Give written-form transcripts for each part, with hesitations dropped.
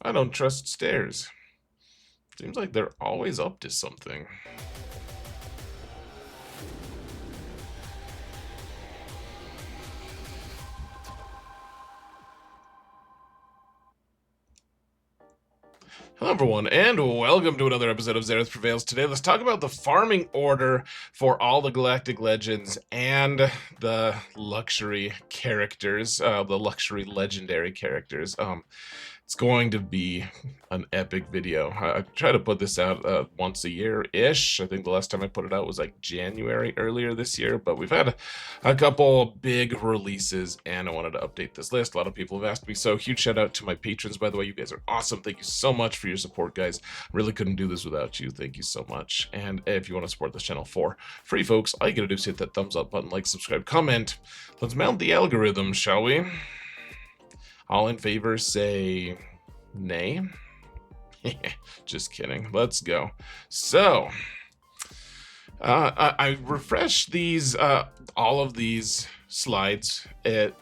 I don't trust stairs. Seems like they're always up to something. Hello everyone, and welcome to another episode of Xaereth Prevails. Today, let's talk about the farming order for all the Galactic Legends and the luxury characters, the luxury legendary characters. It's going to be an epic video. I try to put this out once a year-ish. I think the last time I put it out was like January earlier this year, but we've had a couple big releases, and I wanted to update this list. A lot of people have asked me, so huge shout out to my patrons, by the way. You guys are awesome. Thank you so much for your support, guys. Really couldn't do this without you. Thank you so much. And if you want to support this channel for free, folks, all you gotta do is hit that thumbs up button, like, subscribe, comment. Let's mount the algorithm, shall we? All in favor say nay. Just kidding. Let's go. So, I refresh these, all of these slides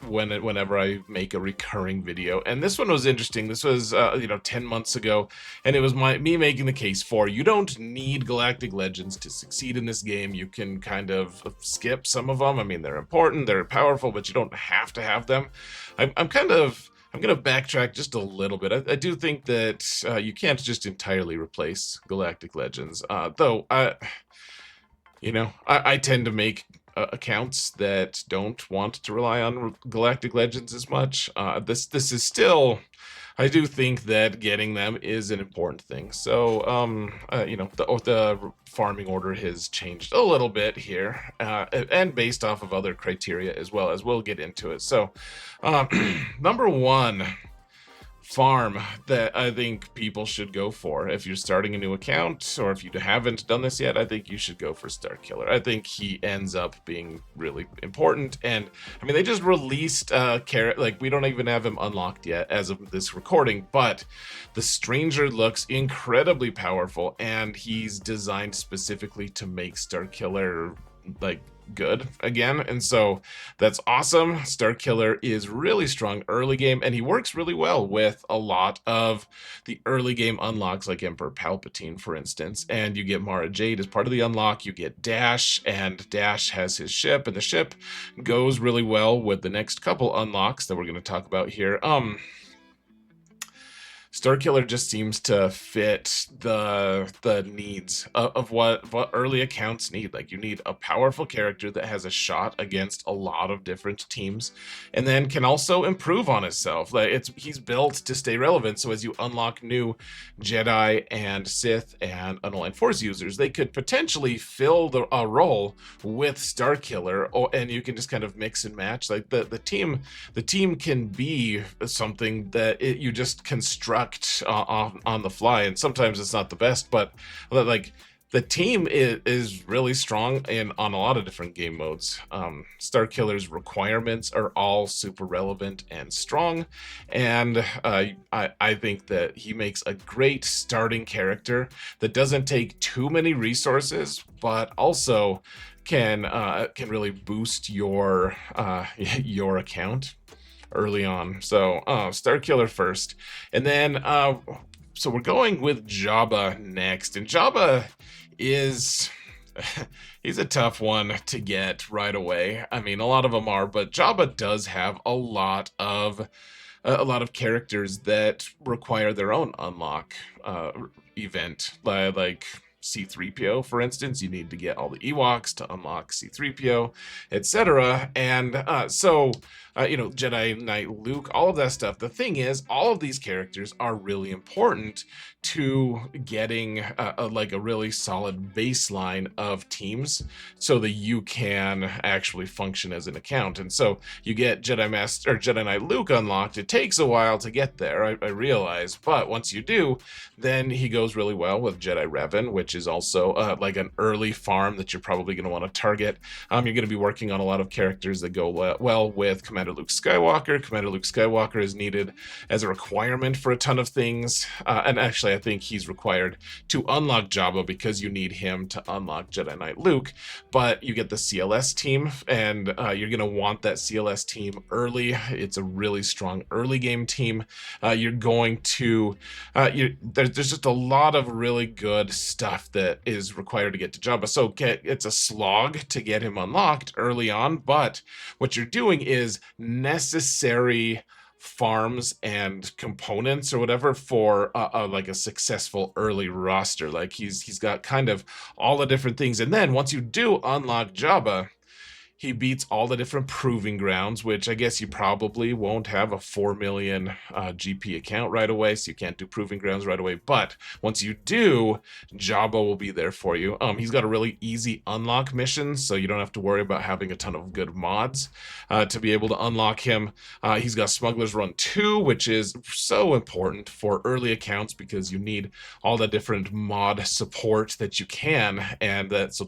whenever I make a recurring video, and this one was interesting. This was 10 months ago, and it was me making the case for you don't need Galactic Legends to succeed in this game. You can kind of skip some of them. I mean, they're important, they're powerful, but you don't have to have them. I'm going to backtrack just a little bit. I do think that you can't just entirely replace Galactic Legends, though I tend to make accounts that don't want to rely on Galactic Legends as much. This is still, I do think that getting them is an important thing. So, the farming order has changed a little bit here, and based off of other criteria as well, as we'll get into it. So, number one farm that I think people should go for if you're starting a new account, or if you haven't done this yet, I think you should go for Starkiller. I think he ends up being really important, and I mean, they just released like, we don't even have him unlocked yet as of this recording, but the Stranger looks incredibly powerful, and he's designed specifically to make Starkiller like good again, and so that's awesome. Starkiller is really strong early game, and he works really well with a lot of the early game unlocks, like Emperor Palpatine, for instance. And you get Mara Jade as part of the unlock. You get Dash, and Dash has his ship, and the ship goes really well with the next couple unlocks that we're going to talk about here. Starkiller just seems to fit the needs of what early accounts need. Like, you need a powerful character that has a shot against a lot of different teams, and then can also improve on himself. Like, he's built to stay relevant. So as you unlock new Jedi and Sith and Unaligned Force users, they could potentially fill a role with Starkiller, and you can just kind of mix and match. Like, the team can be something that you just construct on the fly, and sometimes it's not the best, but like, the team is really strong on a lot of different game modes. Starkiller's requirements are all super relevant and strong, and I think that he makes a great starting character that doesn't take too many resources, but also can really boost your account early on. So Starkiller first, and then so we're going with Jabba next, and Jabba is he's a tough one to get right away. I mean, a lot of them are, but Jabba does have a lot of characters that require their own unlock event, like C-3PO, for instance. You need to get all the Ewoks to unlock C-3PO, etc. And so Jedi Knight Luke, all of that stuff. The thing is, all of these characters are really important to getting a really solid baseline of teams, so that you can actually function as an account. And so you get Jedi Knight Luke unlocked. It takes a while to get there, I realize, but once you do, then he goes really well with Jedi Revan, which is also like an early farm that you're probably going to want to target. You're going to be working on a lot of characters that go well with Commander Luke Skywalker. Commander Luke Skywalker is needed as a requirement for a ton of things, and actually I think he's required to unlock Jabba because you need him to unlock Jedi Knight Luke. But you get the CLS team, and you're going to want that CLS team early. It's a really strong early game team. You're going to there's just a lot of really good stuff that is required to get to Jabba. So it's a slog to get him unlocked early on, but what you're doing is necessary farms and components or whatever for like a successful early roster. Like he's got kind of all the different things, and then once you do unlock Jabba, he beats all the different proving grounds, which I guess you probably won't have a 4 million GP account right away, so you can't do proving grounds right away. But once you do, Jabba will be there for you. He's got a really easy unlock mission, so you don't have to worry about having a ton of good mods to be able to unlock him. He's got Smuggler's Run 2, which is so important for early accounts because you need all the different mod support that you can, and that's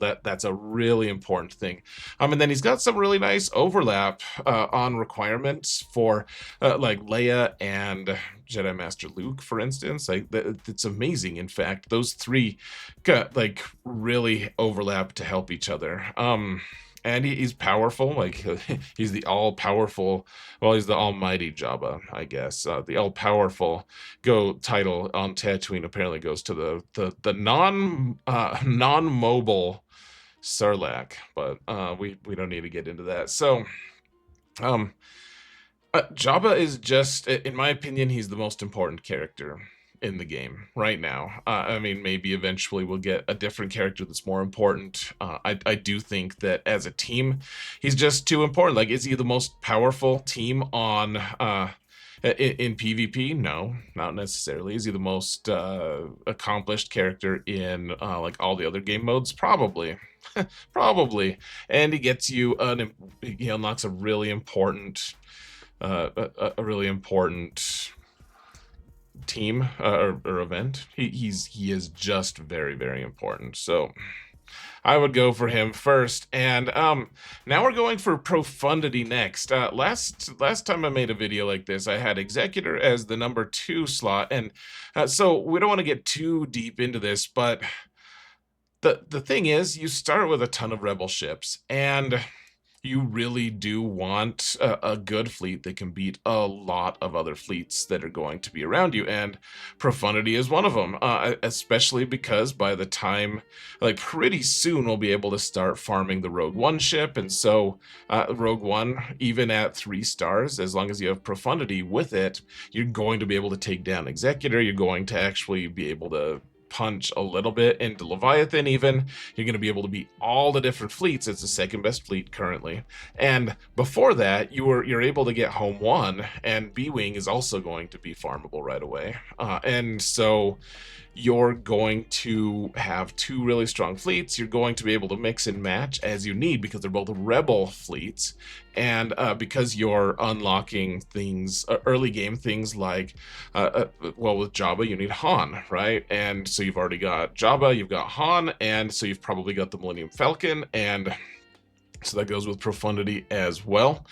a really important thing. And then he's got some really nice overlap on requirements for like Leia and Jedi Master Luke, for instance. Like it's amazing. In fact, those three like really overlap to help each other. And he's powerful. Like he's the all-powerful. Well, he's the almighty Jabba, I guess. The all-powerful title on Tatooine apparently goes to the non-mobile Sarlacc, but we don't need to get into that. So Jabba is just, in my opinion, he's the most important character in the game right now. I mean, maybe eventually we'll get a different character that's more important. I do think that as a team, he's just too important. Like, is he the most powerful team on in PvP? No, not necessarily. Is he the most accomplished character in like all the other game modes? Probably. Probably. And he gets you he unlocks a really important team or event. He is just very, very important. So I would go for him first. And now we're going for Profundity next. Last time I made a video like this, I had Executor as the number 2 slot, and so we don't want to get too deep into this, but the thing is, you start with a ton of rebel ships, and you really do want a good fleet that can beat a lot of other fleets that are going to be around you, and Profundity is one of them, especially because by the time, like pretty soon, we'll be able to start farming the Rogue One ship, and so Rogue One, even at 3 stars, as long as you have Profundity with it, you're going to be able to take down Executor. You're going to actually be able to punch a little bit into Leviathan. Even you're going to be able to beat all the different fleets. It's the second best fleet currently, and before that you're able to get home 1, and B-Wing is also going to be farmable right away, and so you're going to have 2 really strong fleets. You're going to be able to mix and match as you need because they're both rebel fleets, and because you're unlocking things, early game things like, well, with Jabba you need Han, right? And so you've already got Jabba, you've got Han, and so you've probably got the Millennium Falcon, and so that goes with Profundity as well.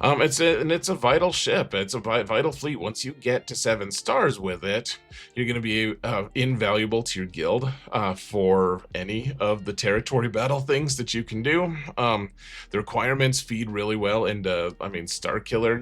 It's a vital ship. It's a vital fleet. Once you get to 7 stars with it, you're going to be invaluable to your guild for any of the territory battle things that you can do. The requirements feed really well into, I mean, Starkiller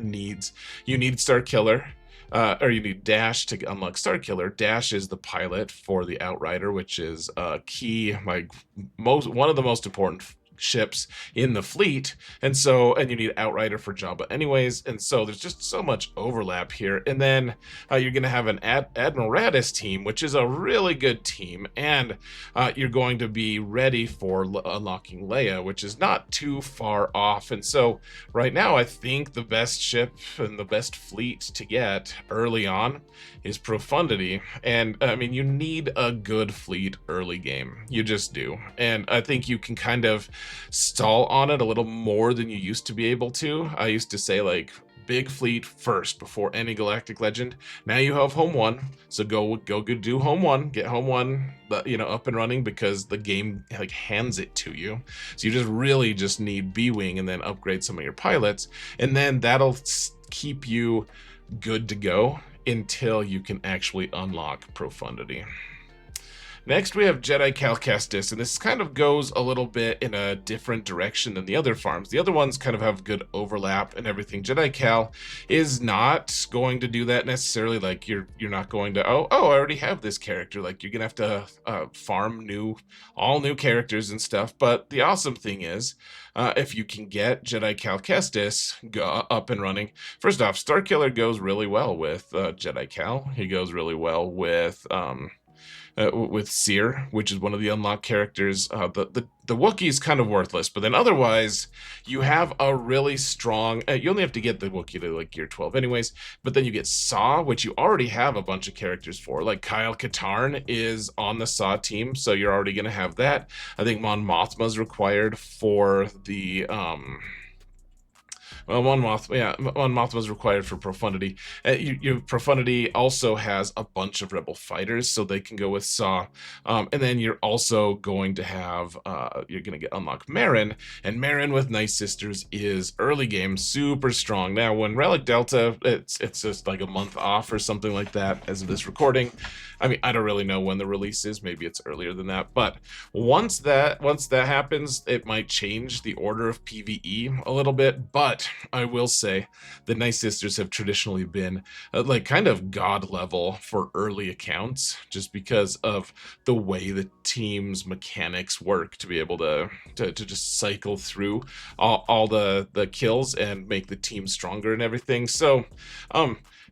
you need Starkiller. Or you need Dash to unlock Starkiller. Dash is the pilot for the Outrider, which is key, like one of the most important ships in the fleet, and you need Outrider for Jabba anyways, and so there's just so much overlap here. And then you're going to have an Admiral Raddus team, which is a really good team, and you're going to be ready for unlocking Leia, which is not too far off. And so right now I think the best ship and the best fleet to get early on is Profundity, and I mean, you need a good fleet early game, you just do, and I think you can kind of stall on it a little more than you used to be able to. I used to say, like, big fleet first before any Galactic Legend. Now you have Home 1, so go do Home 1, get Home 1, up and running, because the game like hands it to you. So you really just need B-Wing and then upgrade some of your pilots, and then that'll keep you good to go until you can actually unlock Profundity. Next, we have Jedi Cal Kestis, and this kind of goes a little bit in a different direction than the other farms. The other ones kind of have good overlap and everything. Jedi Cal is not going to do that necessarily. Like, you're not going to, I already have this character. Like, you're gonna have to farm all new characters and stuff. But the awesome thing is, if you can get Jedi Cal Kestis up and running, first off, Starkiller goes really well with Jedi Cal. He goes really well with Seer, which is one of the unlocked characters. The Wookiee is kind of worthless, but then otherwise, you have a really strong... you only have to get the Wookiee to like gear 12 anyways, but then you get Saw, which you already have a bunch of characters for. Like Kyle Katarn is on the Saw team, so you're already going to have that. I think Mon Mothma is required for the... Well, Mon Mothma was required for Profundity. Profundity also has a bunch of Rebel fighters, so they can go with Saw. And then you're also going to have, you're going to get unlocked Marin, and Marin with Nice Sisters is early game super strong. Now, when Relic Delta, it's just like a month off or something like that as of this recording. I mean, I don't really know when the release is. Maybe it's earlier than that. But once that happens, it might change the order of PvE a little bit. But I will say the Nice Sisters have traditionally been like kind of god level for early accounts, just because of the way the team's mechanics work, to be able to just cycle through all the kills and make the team stronger and everything. So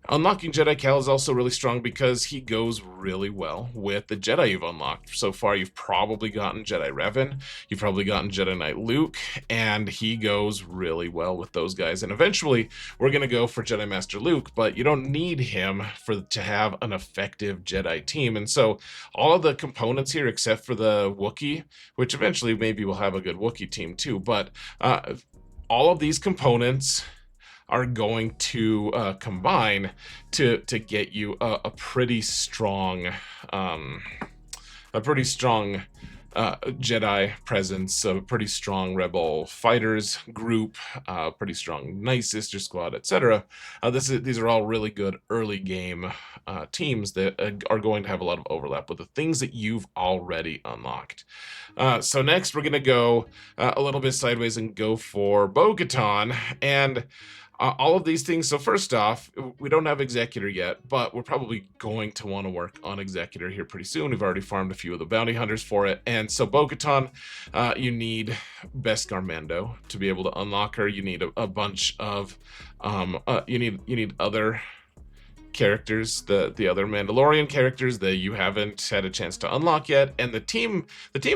unlocking Jedi Cal is also really strong because he goes really well with the Jedi you've unlocked. So far, you've probably gotten Jedi Revan, you've probably gotten Jedi Knight Luke, and he goes really well with those guys. And eventually, we're going to go for Jedi Master Luke, but you don't need him to have an effective Jedi team. And so, all of the components here, except for the Wookiee, which eventually maybe we'll have a good Wookiee team too, but all of these components are going to combine to get you a pretty strong Jedi presence, a pretty strong Rebel fighters group, pretty strong Nice Sister squad, etc. These are all really good early game teams that are going to have a lot of overlap with the things that you've already unlocked. So next, we're going to go a little bit sideways and go for Bo-Katan, and all of these things. So first off, we don't have Executor yet, but we're probably going to want to work on Executor here pretty soon. We've already farmed a few of the bounty hunters for it. And so Bo-Katan, you need Beskar Mando to be able to unlock her. You need a bunch of, you need other characters, the other Mandalorian characters that you haven't had a chance to unlock yet, and the team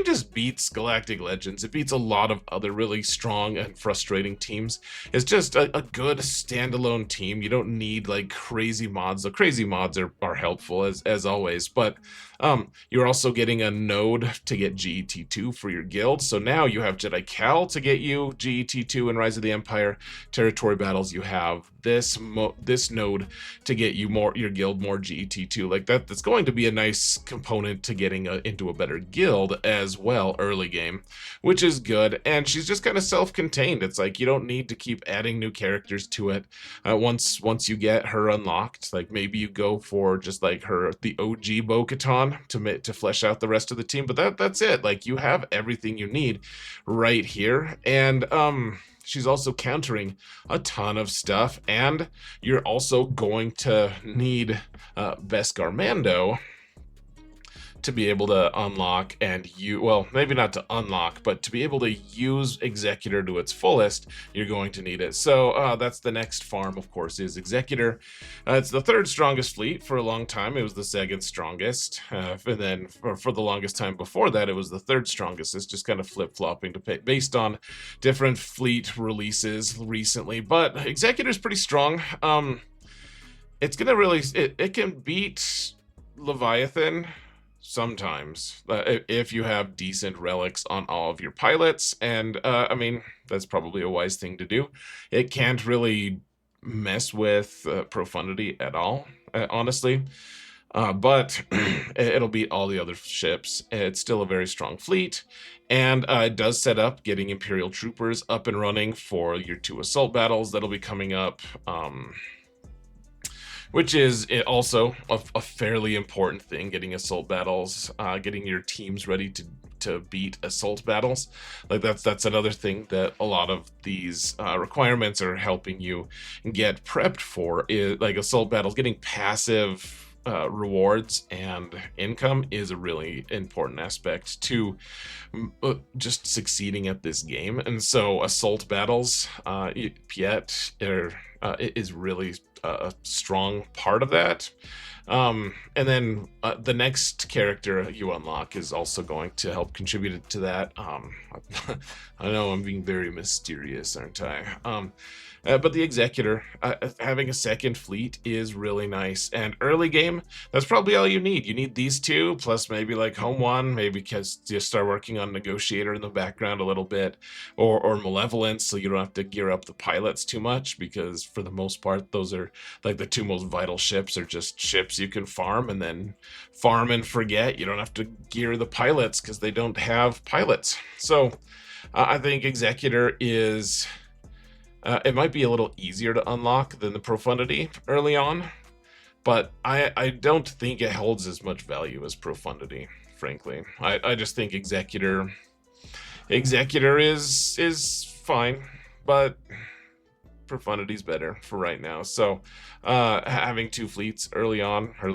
just beats Galactic Legends. It beats a lot of other really strong and frustrating teams. It's just a good standalone team. You don't need like crazy mods. The crazy mods are helpful as always, but you're also getting a node to get GET2 for your guild. So now you have Jedi Cal to get you GET2 in Rise of the Empire. Territory battles, you have this node to get you your guild more GET2. Like that's going to be a nice component to getting into a better guild as well early game, which is good. And she's just kind of self-contained. It's like you don't need to keep adding new characters to it. Once you get her unlocked, like maybe you go for just like the OG Bo-Katan to flesh out the rest of the team, but that's it. Like you have everything you need right here. And she's also countering a ton of stuff, and you're also going to need Beskar Mando to be able to unlock well, maybe not to unlock, but to be able to use Executor to its fullest, you're going to need it. So that's the next farm, of course, is Executor. It's the third strongest fleet for a long time. It was the second strongest. And then for the longest time before that, it was the third strongest. It's just kind of flip-flopping based on different fleet releases recently. But Executor's pretty strong. It's going to really... It can beat Leviathan sometimes, if you have decent relics on all of your pilots, and I mean, that's probably a wise thing to do. It can't really mess with Profundity at all, honestly. But it'll beat all the other ships. It's still a very strong fleet, and it does set up getting Imperial troopers up and running for your 2 assault battles that'll be coming up, which is also a fairly important thing, getting assault battles, getting your teams ready to beat assault battles. Like that's another thing that a lot of these requirements are helping you get prepped for, is like assault battles. Getting passive rewards and income is a really important aspect to just succeeding at this game. And so assault battles is really a strong part of that. And then the next character you unlock is also going to help contribute to that. I know I'm being very mysterious, aren't I? But the Executor, having a second fleet is really nice. And early game, that's probably all you need. You need these 2, plus maybe like Home 1, maybe because you start working on Negotiator in the background a little bit, or Malevolence, so you don't have to gear up the pilots too much, because for the most part, those are like the 2 most vital ships, are just ships you can farm, and then farm and forget. You don't have to gear the pilots because they don't have pilots. So I think Executor is... it might be a little easier to unlock than the Profundity early on, but I don't think it holds as much value as Profundity, frankly. I just think Executor is fine, but Profundity's better for right now. So having 2 fleets early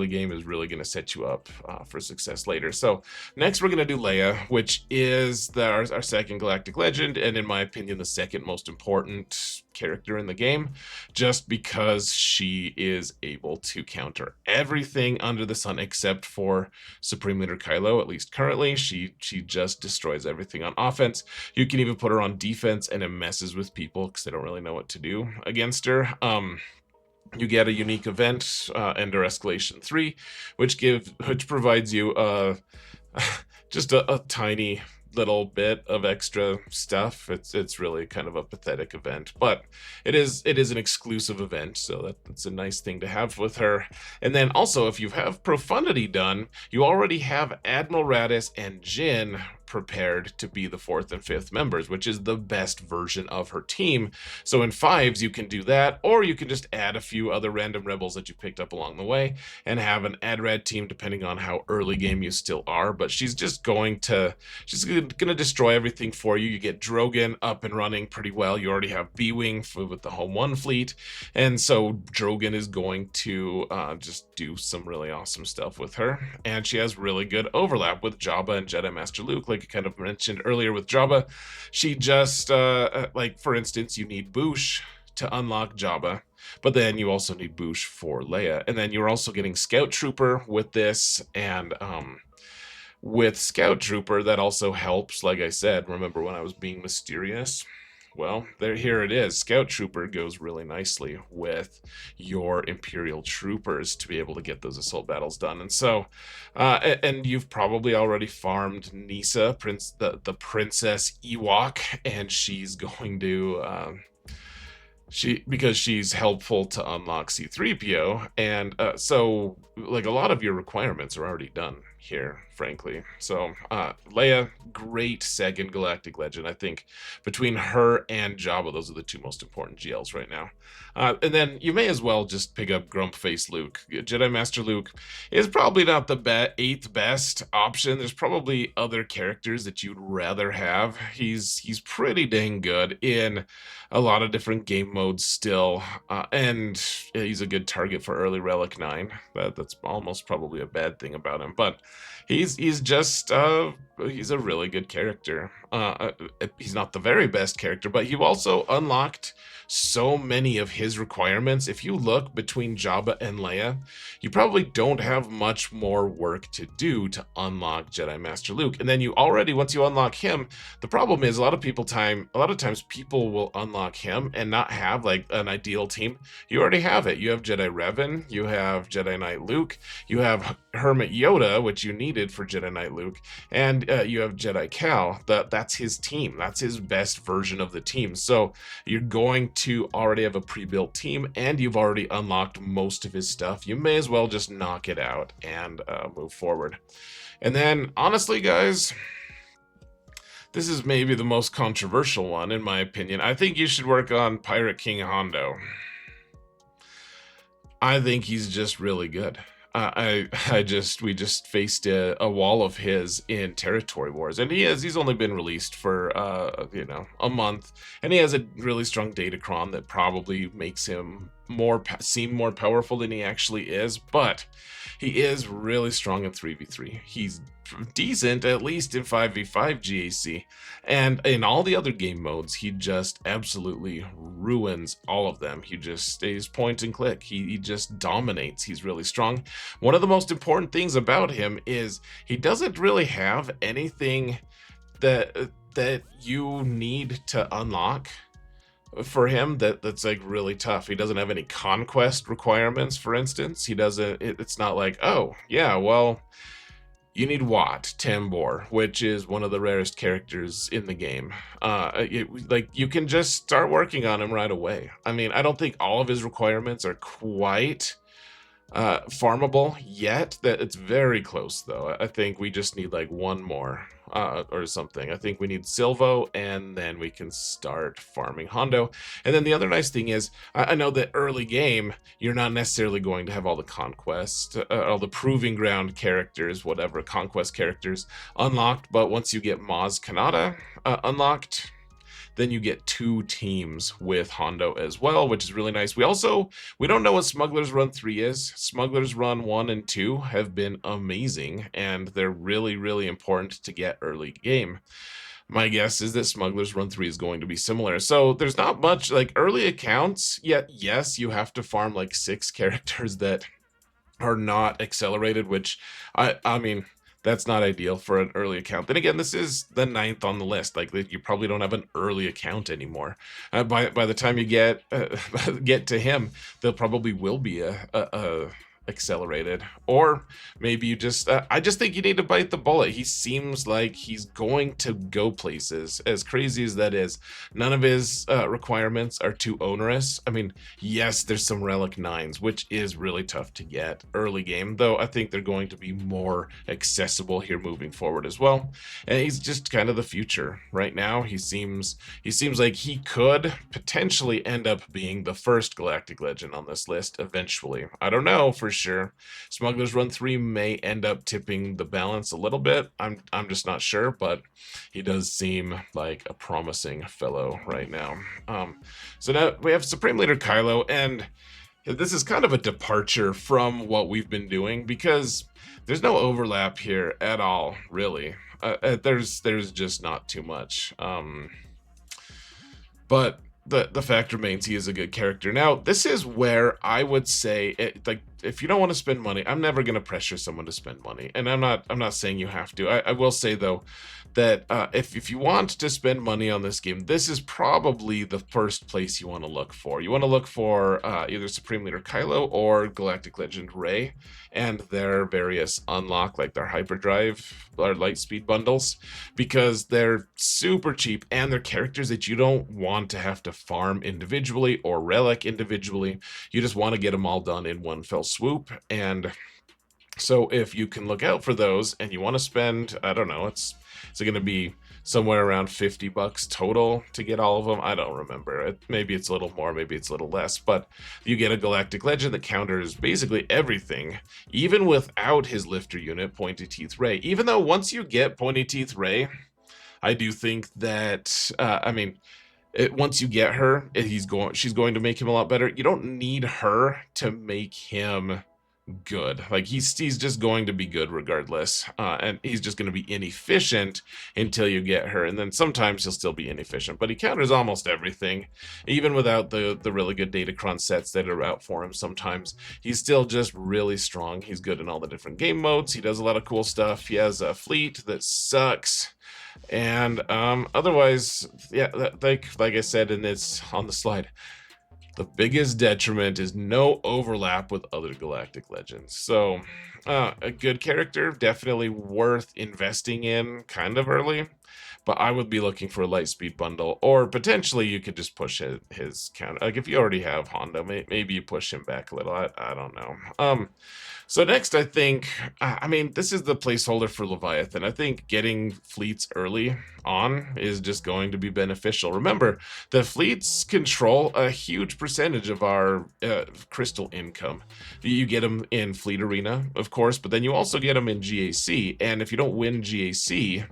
game is really going to set you up for success later. So next we're going to do Leia, which is our second Galactic Legend, and in my opinion the second most important character in the game, just because she is able to counter everything under the sun except for Supreme Leader Kylo. At least currently, she just destroys everything on offense. You can even put her on defense and it messes with people because they don't really know what to do against her. You get a unique event, Ender Escalation 3, which provides you just a tiny little bit of extra stuff. It's really kind of a pathetic event, but it is an exclusive event, so that's a nice thing to have with her. And then also, if you have Profundity done, you already have Admiral Raddus and Jyn prepared to be the 4th and 5th members, which is the best version of her team. So in 5s you can do that, or you can just add a few other random rebels that you picked up along the way and have an AdRad team depending on how early game you still are. But she's going to destroy everything for you. You get Drogon up and running pretty well. You already have B-Wing with the Home 1 fleet, and so Drogon is going to just do some really awesome stuff with her. And she has really good overlap with Jabba and Jedi Master Luke, like I kind of mentioned earlier with Jabba. She just, like for instance, you need Boushh to unlock Jabba, but then you also need Boushh for Leia. And then you're also getting Scout Trooper with this, and with Scout Trooper, that also helps, like I said, remember when I was being mysterious? Well, here it is. Scout Trooper goes really nicely with your Imperial troopers to be able to get those assault battles done. And so, and you've probably already farmed Nisa, the Princess Ewok, and she's going to, because she's helpful to unlock C-3PO, and so like a lot of your requirements are already done here, frankly. So Leia, great second Galactic Legend. I think between her and Jabba, those are the 2 most important GLs right now. And then you may as well just pick up Grump-Face Luke. Jedi Master Luke is probably not the 8th best option. There's probably other characters that you'd rather have. He's pretty dang good in a lot of different game modes still, and he's a good target for early Relic 9. That's almost probably a bad thing about him, but he's just he's a really good character. He's not the very best character, but he also unlocked so many of his requirements. If you look between Jabba and Leia, you probably don't have much more work to do to unlock Jedi Master Luke. And then once you unlock him, the problem is a lot of times people will unlock him and not have have like an ideal team, you already have it. You have Jedi Revan, you have Jedi Knight Luke, you have Hermit Yoda, which you needed for Jedi Knight Luke, and you have Jedi Cal. That's his team. That's his best version of the team. So you're going to already have a pre-built team, and you've already unlocked most of his stuff. You may as well just knock it out and move forward. And then, honestly, guys, this is maybe the most controversial one, in my opinion. I think you should work on Pirate King Hondo. I think he's just really good. We just faced a wall of his in Territory Wars, and he's only been released for a month, and he has a really strong datacron that probably makes him seem more powerful than he actually is, but he is really strong in 3v3. He's decent, at least in 5v5 GAC, and in all the other game modes, he just absolutely ruins all of them. He just stays point and click. He just dominates. He's really strong. One of the most important things about him is he doesn't really have anything that you need to unlock for him that's like really tough. He doesn't have any conquest requirements, for instance. He doesn't, it's not like, oh yeah, well, you need Wat Tambor, which is one of the rarest characters in the game. Like, you can just start working on him right away. I mean, I don't think all of his requirements are quite farmable yet. That it's very close though. I think we just need like one more or something. I think we need swgoh, and then we can start farming Hondo. And then the other nice thing is, I know that early game you're not necessarily going to have all the conquest, all the proving ground characters, whatever conquest characters unlocked, but once you get Maz Kanata unlocked, then you get 2 teams with Hondo as well, which is really nice. We don't know what Smuggler's Run 3 is. Smuggler's Run 1 and 2 have been amazing, and they're really, really important to get early game. My guess is that Smuggler's Run 3 is going to be similar. So there's not much, like, early accounts, yet yes, you have to farm like 6 characters that are not accelerated, which, I mean, that's not ideal for an early account. Then again, this is the 9th on the list. Like, you probably don't have an early account anymore. By the time you get to him, there probably will be a accelerated, or maybe you just I just think you need to bite the bullet. He seems like he's going to go places, as crazy as that is. None of his requirements are too onerous. I mean, yes, there's some relic 9s, which is really tough to get early game, though I think they're going to be more accessible here moving forward as well. And he's just kind of the future right now. He seems like he could potentially end up being the first Galactic Legend on this list eventually. I don't know for sure. Smuggler's Run 3 may end up tipping the balance a little bit. I'm just not sure, but he does seem like a promising fellow right now. So now we have Supreme Leader Kylo, and this is kind of a departure from what we've been doing because there's no overlap here at all, really. There's just not too much. But the fact remains, he is a good character. Now, this is where I would say, like, if you don't want to spend money, I'm never going to pressure someone to spend money, and I'm not saying you have to. I will say though that if you want to spend money on this game, this is probably the first place you want to look for. You want to look for either Supreme Leader Kylo or Galactic Legend Rey and their various unlock, like their hyperdrive or lightspeed bundles, because they're super cheap and they're characters that you don't want to have to farm individually or relic individually. You just want to get them all done in one fell swoop. And so if you can look out for those and you want to spend, I don't know, it's going to be somewhere around $50 total to get all of them. I don't remember. Maybe it's a little more, maybe it's a little less, but you get a Galactic Legend that counters basically everything, even without his lifter unit, Pointy Teeth Rey. Even though once you get Pointy Teeth Rey, I do think that, once you get her, she's going to make him a lot better. You don't need her to make him good. Like, he's just going to be good regardless, and he's just going to be inefficient until you get her, and then sometimes he'll still be inefficient, but he counters almost everything, even without the really good datacron sets that are out for him. Sometimes he's still just really strong. He's good in all the different game modes. He does a lot of cool stuff. He has a fleet that sucks. And otherwise, yeah, like I said, and it's on the slide, The biggest detriment is no overlap with other Galactic Legends. So, a good character, definitely worth investing in kind of early. But I would be looking for a Lightspeed bundle, or potentially you could just push his count. Like if you already have Hondo, maybe you push him back a little. I don't know. So next, I think, I mean, this is the placeholder for Leviathan. I think getting fleets early on is just going to be beneficial. Remember, the fleets control a huge percentage of our crystal income. You get them in Fleet Arena, of course, but then you also get them in GAC. And if you don't win GAC,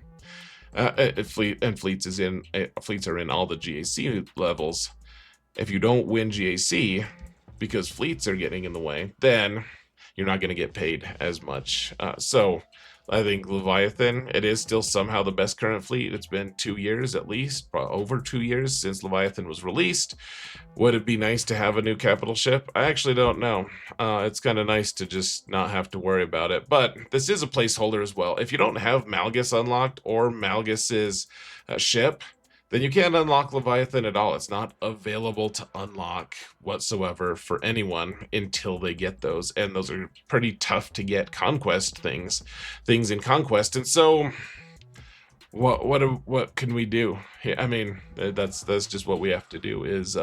fleets are in all the GAC levels. If you don't win GAC because fleets are getting in the way, then you're not going to get paid as much. So I think Leviathan, it is still somehow the best current fleet. It's been 2 years at least, over 2 years since Leviathan was released. Would it be nice to have a new capital ship? I actually don't know. It's kind of nice to just not have to worry about it. But this is a placeholder as well. If you don't have Malgus unlocked or Malgus's ship, then you can't unlock Leviathan at all. It's not available to unlock whatsoever for anyone until they get those. And those are pretty tough to get conquest things in conquest. And so what can we do? I mean, that's just what we have to do is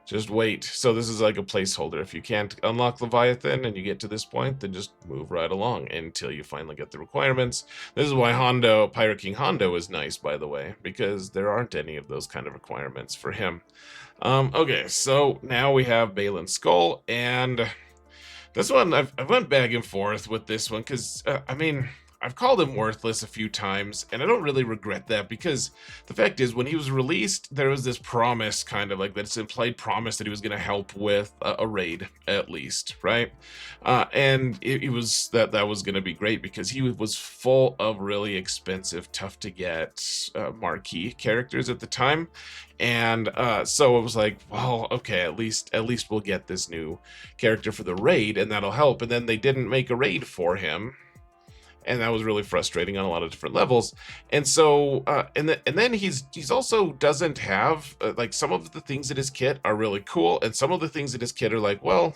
just wait. So this is like a placeholder. If you can't unlock Leviathan and you get to this point, then just move right along until you finally get the requirements. This is why Pirate King Hondo is nice, by the way, because there aren't any of those kind of requirements for him. Okay, so now we have Baylan Skoll, and this one, I went back and forth with this one, because, I mean, I've called him worthless a few times, and I don't really regret that, because the fact is, when he was released, there was this promise, kind of like this implied promise that he was going to help with a raid, at least, right? And it was that was going to be great, because he was full of really expensive, tough to get marquee characters at the time. And so it was like, well, okay, at least we'll get this new character for the raid, and that'll help. And then they didn't make a raid for him. And that was really frustrating on a lot of different levels. And so, and then he's also doesn't have, like, some of the things in his kit are really cool. And some of the things in his kit are like, well,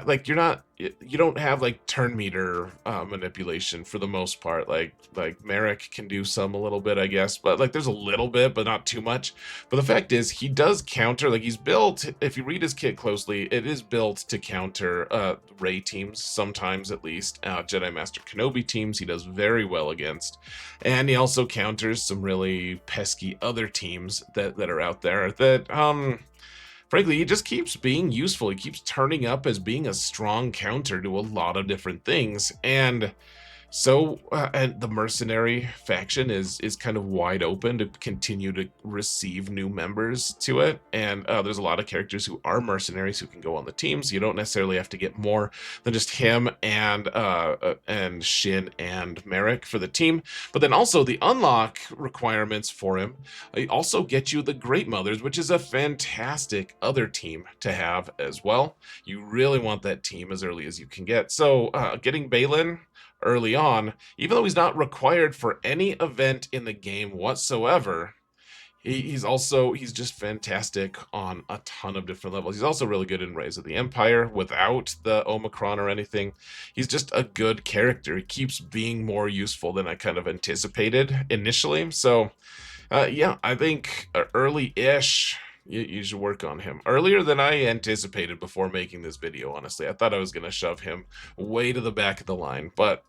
like you don't have like turn meter manipulation for the most part. Like Merrick can do some a little bit, I guess, but like there's a little bit, but not too much. But the fact is, he does counter. Like he's built. If you read his kit closely, it is built to counter Rey teams sometimes, at least. Jedi Master Kenobi teams he does very well against, and he also counters some really pesky other teams that are out there that frankly, he just keeps being useful. He keeps turning up as being a strong counter to a lot of different things. And so and the mercenary faction is kind of wide open to continue to receive new members to it. And there's a lot of characters who are mercenaries who can go on the team. So you don't necessarily have to get more than just him and Shin and Merrick for the team. But then also the unlock requirements for him also get you the Great Mothers, which is a fantastic other team to have as well. You really want that team as early as you can get. So getting Baylan early on, even though he's not required for any event in the game whatsoever, he's just fantastic on a ton of different levels. He's also really good in Rise of the Empire without the Omicron or anything. He's just a good character. He keeps being more useful than I kind of anticipated initially. So yeah, I think early-ish, you should work on him earlier than I anticipated before making this video. Honestly, I thought I was going to shove him way to the back of the line, but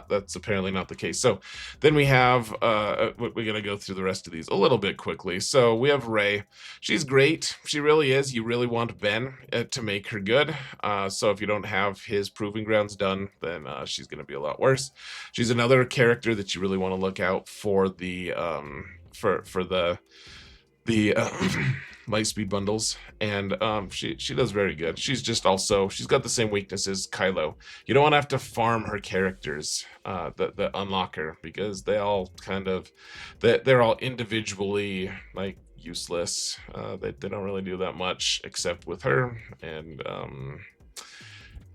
that's apparently not the case. So then we have we're going to go through the rest of these a little bit quickly. So we have Rey. She's great. She really is. You really want Ben to make her good. So if you don't have his proving grounds done, then she's going to be a lot worse. She's another character that you really want to look out for the for the Lightspeed bundles, and she does very good. She's just also, she's got the same weakness as Kylo. You don't want to have to farm her characters that unlock her, because they all kind of, they're all individually like useless. They don't really do that much except with her, and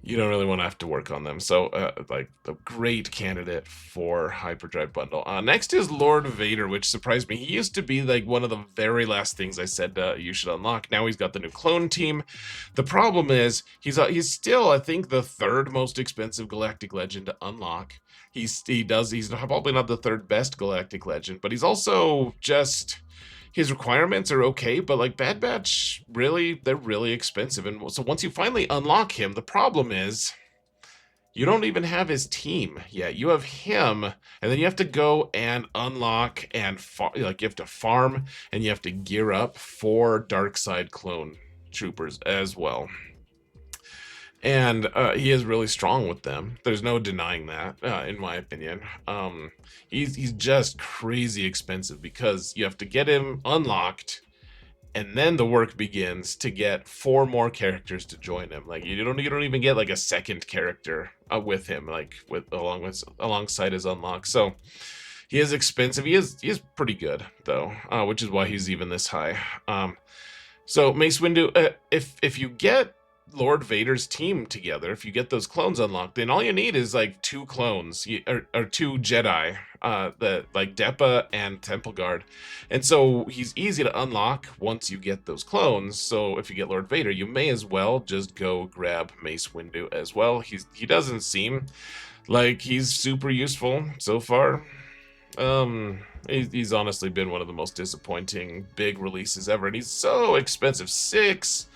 you don't really want to have to work on them. So, like, a great candidate for Hyperdrive Bundle. Next is Lord Vader, which surprised me. He used to be, like, one of the very last things I said you should unlock. Now he's got the new clone team. The problem is, he's still, I think, the third most expensive Galactic Legend to unlock. He's probably not the third best Galactic Legend, but he's also just... His requirements are okay, but like Bad Batch, really, they're really expensive. And so once you finally unlock him, the problem is you don't even have his team yet. You have him, and then you have to go and unlock and you have to farm, and you have to gear up for dark side clone troopers as well. And he is really strong with them. There's no denying that, in my opinion. He's just crazy expensive because you have to get him unlocked, and then the work begins to get 4 more characters to join him. Like you don't even get like a second character with him, like alongside his unlock. So he is expensive. He is pretty good though, which is why he's even this high. So Mace Windu, if you get Lord Vader's team together, if you get those clones unlocked, then all you need is like 2 clones or 2 Jedi, like Depa and Temple Guard, and so he's easy to unlock once you get those clones. So if you get Lord Vader, you may as well just go grab Mace Windu as well. He doesn't seem like he's super useful so far. He's honestly been one of the most disappointing big releases ever, and he's so expensive. 6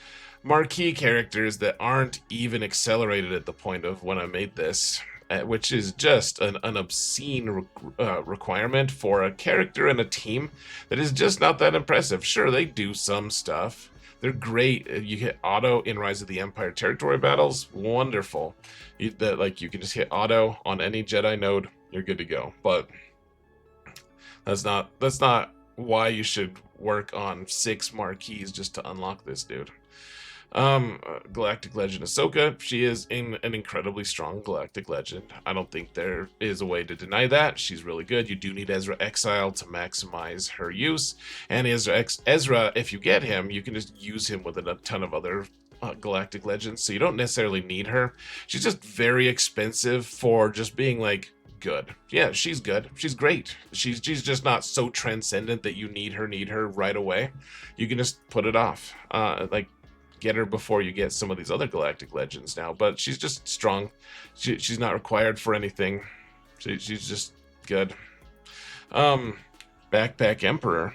marquee characters that aren't even accelerated at the point of when I made this, which is just an obscene requirement for a character and a team that is just not that impressive. Sure, they do some stuff. They're great. You hit auto in Rise of the Empire territory battles, wonderful. You can just hit auto on any Jedi node, you're good to go. But that's not why you should work on 6 marquees just to unlock this dude. Galactic Legend Ahsoka, she is an incredibly strong Galactic Legend. I don't think there is a way to deny that. She's really good. You do need Ezra Exile to maximize her use, and Ezra, if you get him, you can just use him with a ton of other Galactic Legends, so you don't necessarily need her. She's just very expensive for just being like good. Yeah, she's good. She's great. She's just not so transcendent that you need her right away. You can just put it off. Get her before you get some of these other Galactic Legends now, but she's just strong. She's not required for anything. She's just good. Backpack Emperor.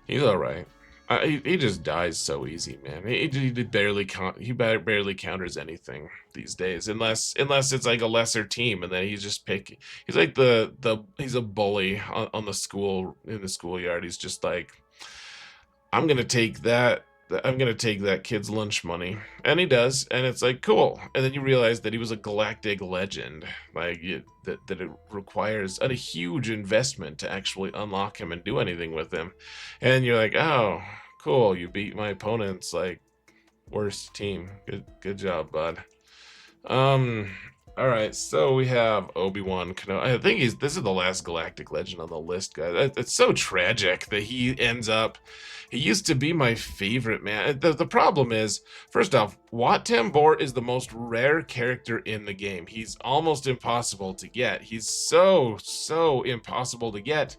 He's all right. He just dies so easy, man. He barely counters anything these days, unless it's like a lesser team, and then he's just picking. He's like he's a bully on the school in the schoolyard. He's just like, I'm gonna take that kid's lunch money, and he does, and it's like cool. And then you realize that he was a Galactic Legend, like that it requires a huge investment to actually unlock him and do anything with him. And you're like, oh, cool, you beat my opponent's like worst team. Good job, bud. All right, so we have Obi-Wan Kenobi. I think this is the last Galactic Legend on the list, guys. It's so tragic that he ends up. He used to be my favorite, man. The problem is, first off, Wat Tambor is the most rare character in the game. He's almost impossible to get. He's so impossible to get.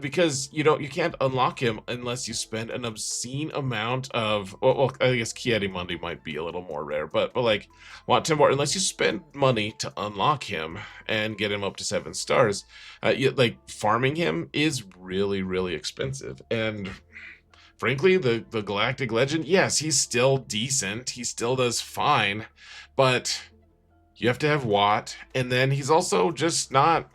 Because you can't unlock him unless you spend an obscene amount of well I guess Ki-Adi-Mundi might be a little more rare, but like Wat Tambor, unless you spend money to unlock him and get him up to 7 stars, like farming him is really expensive. And frankly, the Galactic Legend, yes, he's still decent, he still does fine, but you have to have Wat, and then he's also just not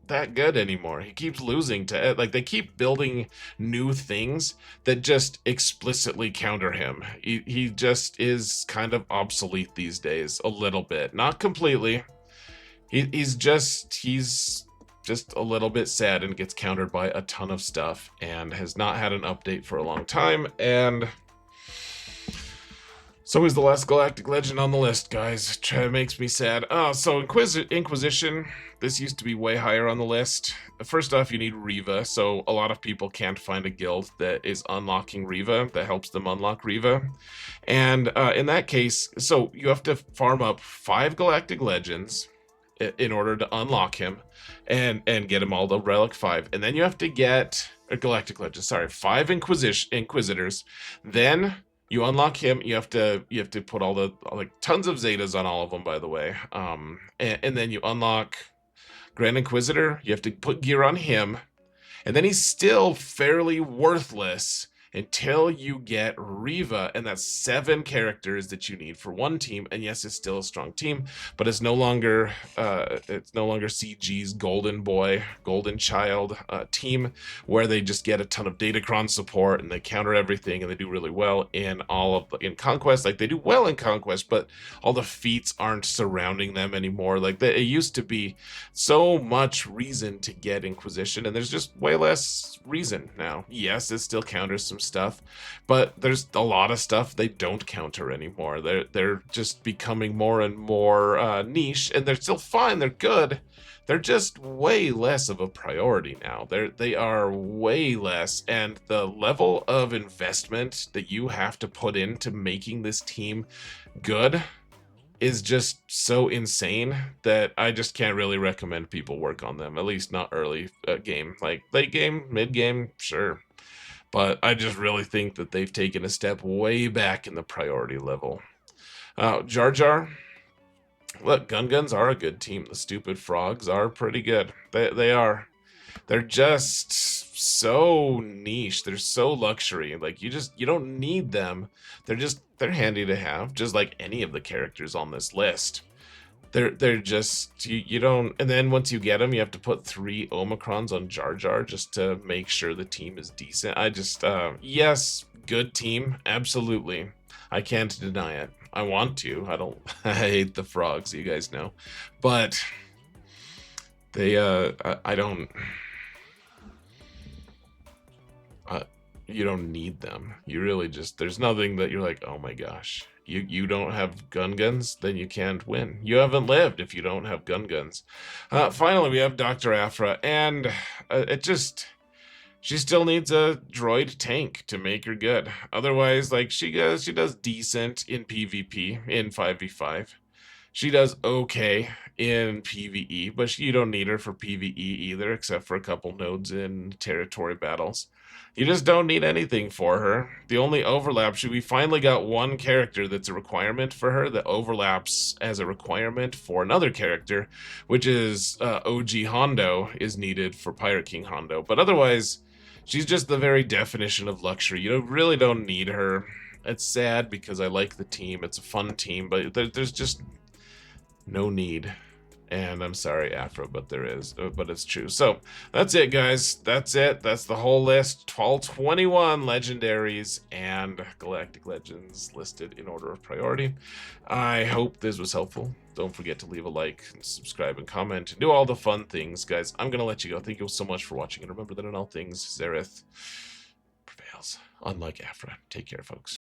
that good anymore. He keeps losing to, like, they keep building new things that just explicitly counter him. He just is kind of obsolete these days, a little bit, not completely. He's just a little bit sad and gets countered by a ton of stuff and has not had an update for a long time. And So is the last Galactic Legend on the list, guys. It makes me sad. So Inquisition, this used to be way higher on the list. First off, you need Reva, so a lot of people can't find a guild that is unlocking Reva, that helps them unlock Reva. And in that case, so you have to farm up 5 Galactic Legends in order to unlock him and get him all to Relic 5. And then you have to get, Galactic Legends, sorry, 5 Inquisitors. Then you unlock him. You have to put all the tons of Zetas on all of them, by the way. And then you unlock Grand Inquisitor. You have to put gear on him, and then he's still fairly worthless until you get Reva, and that's 7 characters that you need for one team. And yes, it's still a strong team, but it's no longer CG's golden boy, golden child team, where they just get a ton of Datacron support and they counter everything and they do really well in in Conquest. Like, they do well in Conquest, but all the feats aren't surrounding them anymore. Like, it used to be so much reason to get Inquisition, and there's just way less reason now. Yes, it still counters some stuff, but there's a lot of stuff they don't counter anymore. They're just becoming more and more niche, and they're still fine. They're good. They're just way less of a priority now. They are way less, and the level of investment that you have to put into making this team good is just so insane that I just can't really recommend people work on them, at least not early game. Like, late game, mid game, sure. But I just really think that they've taken a step way back in the priority level. Jar Jar, look, Guns are a good team. The stupid frogs are pretty good. They are. They're just so niche. They're so luxury. Like, you don't need them. They're handy to have, just like any of the characters on this list. They're just, you don't, and then once you get them, you have to put 3 Omicrons on Jar Jar just to make sure the team is decent. I just, yes, good team, absolutely. I can't deny it. I want to. I hate the frogs, you guys know. But they, I don't, you don't need them. You really just, there's nothing that you're like, oh my gosh. You don't have guns, then you can't win. You haven't lived if you don't have guns. Finally, we have Dr. Aphra, and she still needs a droid tank to make her good. Otherwise, like, she does decent in PvP, in 5v5. She does okay in PvE, but you don't need her for PvE either, except for a couple nodes in territory battles. You just don't need anything for her. The only overlap, we finally got one character that's a requirement for her that overlaps as a requirement for another character, which is OG Hondo is needed for Pirate King Hondo. But otherwise, she's just the very definition of luxury. You really don't need her. It's sad because I like the team. It's a fun team, but there's just no need. And I'm sorry, Aphra, but there is, but it's true. So that's it, guys. That's it. That's the whole list. 21 legendaries and Galactic Legends listed in order of priority. I hope this was helpful. Don't forget to leave a like, and subscribe, and comment, and do all the fun things, guys. I'm gonna let you go. Thank you so much for watching, and remember that in all things, Zareth prevails. Unlike Aphra. Take care, folks.